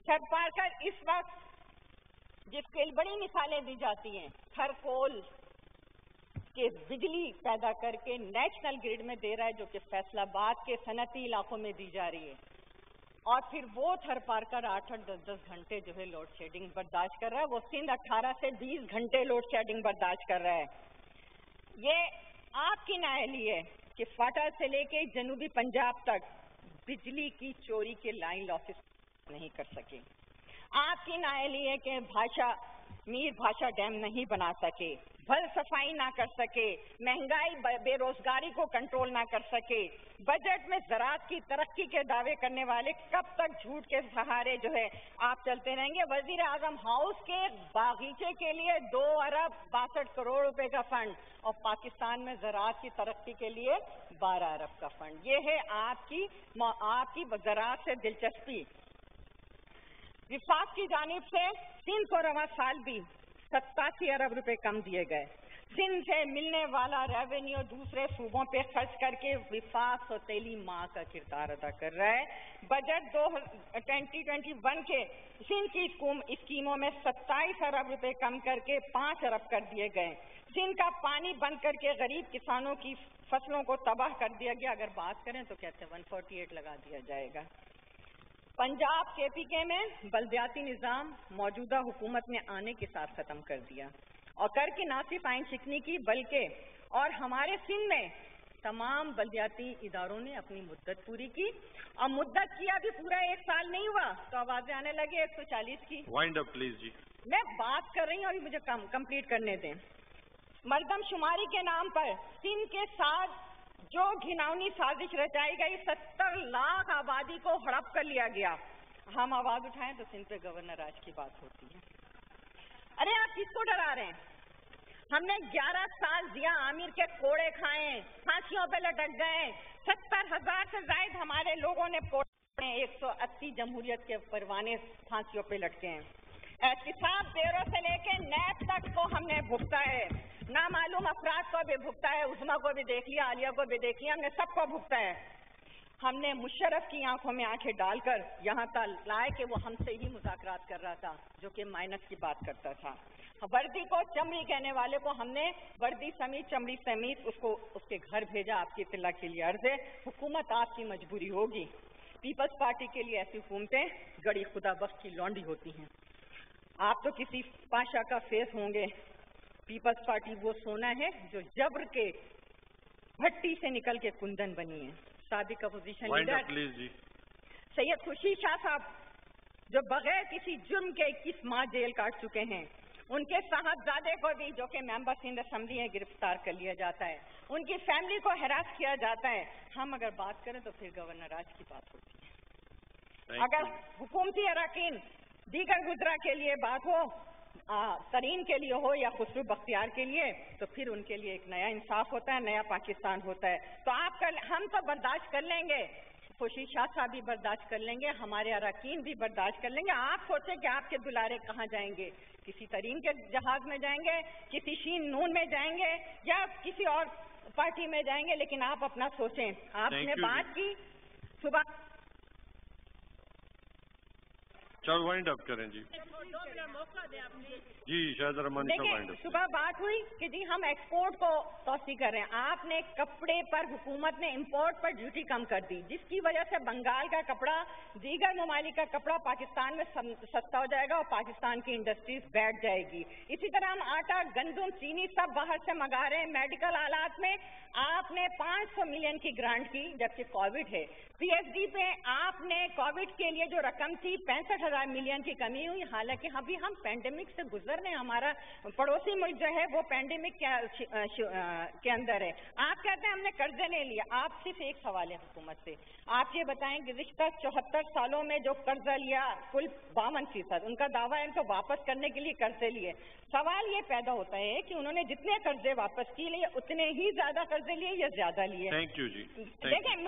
थरपारकर इस वक्त जिसके बड़ी मिसालें दी जाती हैं, थरकोल के बिजली पैदा करके नेशनल ग्रिड में दे रहा है, जो कि फैसलाबाद के सनती इलाकों में दी जा रही है, और फिर वो थरपारकर 8-8, 10-10 घंटे जो है लोड शेडिंग बर्दाश्त कर रहा है। वो सिंध 18 से 20 घंटे लोड शेडिंग बर्दाश्त कर रहा है। ये आपकी नाअहली है कि फाटा से लेके जनूबी पंजाब तक बिजली की चोरी के लाइन लॉसेस नहीं कर सके। आपकी नाअहली है कि मीर भाषा डैम नहीं बना सके, भल सफाई ना कर सके, महंगाई बेरोजगारी को कंट्रोल ना कर सके, बजट में ज़राअत की तरक्की के दावे करने वाले कब तक झूठ के सहारे जो है आप चलते रहेंगे। वजीर आजम हाउस के बागीचे के लिए 2 अरब 62 करोड़ रुपए का फंड और पाकिस्तान में ज़राअत की तरक्की के लिए 12 अरब का फंड। ये है आपकी ज़राअत से दिलचस्पी। विफाक की जानिब से सिंध को रवा साल भी 87 अरब रुपए कम दिए गए। सिंध से मिलने वाला रेवेन्यू दूसरे सूबों पे खर्च करके विफाक सौतेली माँ का किरदार अदा कर रहा है। बजट 2021 के सिंध की स्कीमों में 27 अरब रुपए कम करके 5 अरब कर दिए गए। सिंध का पानी बंद करके गरीब किसानों की फसलों को तबाह कर दिया गया। अगर बात करें तो कहते हैं 148 लगा दिया जाएगा। पंजाब केपीके में बल्दियाती निज़ाम मौजूदा हुकूमत ने आने के साथ ख़त्म कर दिया और कर की ना सिर्फ आइन शिकनी की बल्कि और हमारे सिंध में तमाम बल्दियाती इदारों ने अपनी मुद्दत पूरी की और मुद्दत की अभी पूरा 1 साल नहीं हुआ तो आवाज़ें आने लगी 140 की। वाइंड अप प्लीज जी। मैं बात कर रही हूँ, अभी मुझे कंप्लीट करने दें। मर्दमशुमारी के नाम पर सिंध के साथ जो घिनौनी साजिश रचाई गई, 70 लाख आबादी को हड़प कर लिया गया। हम आवाज उठाएं तो सिंध पे गवर्नर राज की बात होती है। अरे आप किसको डरा रहे हैं? हमने 11 साल जिया आमिर के कोड़े खाए, फांसियों पे लटक गए, 70,000 से ज्यादा हमारे लोगों ने 180 जमहूरियत के परवाने फांसियों पे लटके हैं। एहतिसाब देरों से लेके नैब तक को हमने भुगता है, नामालूम अफराद को भी भुगता है, उस्मा को भी देख लिया, आलिया को भी देख लिया, हमने सबको भुगता है। हमने मुशर्रफ की आंखों में आंखें डालकर यहाँ तक लाए कि वो हमसे ही मुज़ाकरात कर रहा था, जो कि माइनस की बात करता था। वर्दी को चमड़ी कहने वाले को हमने वर्दी समेत चमड़ी समेत उसके घर भेजा। आपकी इत्तला के लिए अर्ज है, हुकूमत आपकी मजबूरी होगी। पीपल्स पार्टी के लिए ऐसी हुकूमतें गड़ी खुदा बख्श की लौंडी होती हैं। आप तो किसी पाशा का फेस होंगे। पीपल्स पार्टी वो सोना है जो जबर के भट्टी से निकल के कुंदन बनी है। साबिक अपोजिशन लीडर सैयद खुर्शीद शाह साहब जो बगैर किसी जुर्म के 21 माह जेल काट चुके हैं, उनके साहबजादे को भी जो कि मेंबर सिंध असेंबली है गिरफ्तार कर लिया जाता है, उनकी फैमिली को हरास किया जाता है। हम अगर बात करें तो फिर गवर्नर राज की बात होती है। अगर हुकूमती अरकान दीगर गुजरा के लिए बात हो, तरीन के लिए हो या खुसरू बख्तियार के लिए, तो फिर उनके लिए एक नया इंसाफ होता है, नया पाकिस्तान होता है। तो हम तो बर्दाश्त कर लेंगे, खुर्शीद शाह साहब भी बर्दाश्त कर लेंगे, हमारे अरकान भी बर्दाश्त कर लेंगे। आप सोचें कि आपके दुलारे कहाँ जाएंगे? किसी तरीन के जहाज में जाएंगे, किसी शीन नून में जाएंगे या किसी और पार्टी में जाएंगे, लेकिन आप अपना सोचें। आपने बात की सुबह, चलो वाइंड अप करें जी। जी शायद रमानी साहब वाइंड अप। सुबह बात हुई कि जी हम एक्सपोर्ट को तोसी कर रहे हैं। आपने कपड़े पर, हुकूमत ने इंपोर्ट पर ड्यूटी कम कर दी, जिसकी वजह से बंगाल का कपड़ा, दीगर ममालिक का कपड़ा पाकिस्तान में सस्ता हो जाएगा और पाकिस्तान की इंडस्ट्रीज बैठ जाएगी। इसी तरह हम आटा, गंदम, चीनी सब बाहर से मंगा रहे हैं। मेडिकल आलात में आपने 500 मिलियन की ग्रांट की, जबकि कोविड है। पीएचडी पे आपने कोविड के लिए जो रकम थी 65,000 मिलियन की कमी हुई, हालांकि अभी हम पैंडेमिक से गुजर रहे हैं। हमारा पड़ोसी मुल्क जो है वो पैंडेमिक के अंदर है। आप कहते हैं हमने कर्जे नहीं लिया। आप सिर्फ एक सवाल है हुकूमत से, आप ये बताएं गुज़िश्ता 74 सालों में जो कर्जा लिया कुल 52%, उनका दावा है उनको वापस करने के लिए कर्जे लिए। सवाल ये पैदा होता है कि उन्होंने जितने कर्जे वापस किए लिए उतने ही ज्यादा कर्जे लिए या ज्यादा लिए? थैंक यू जी। देखें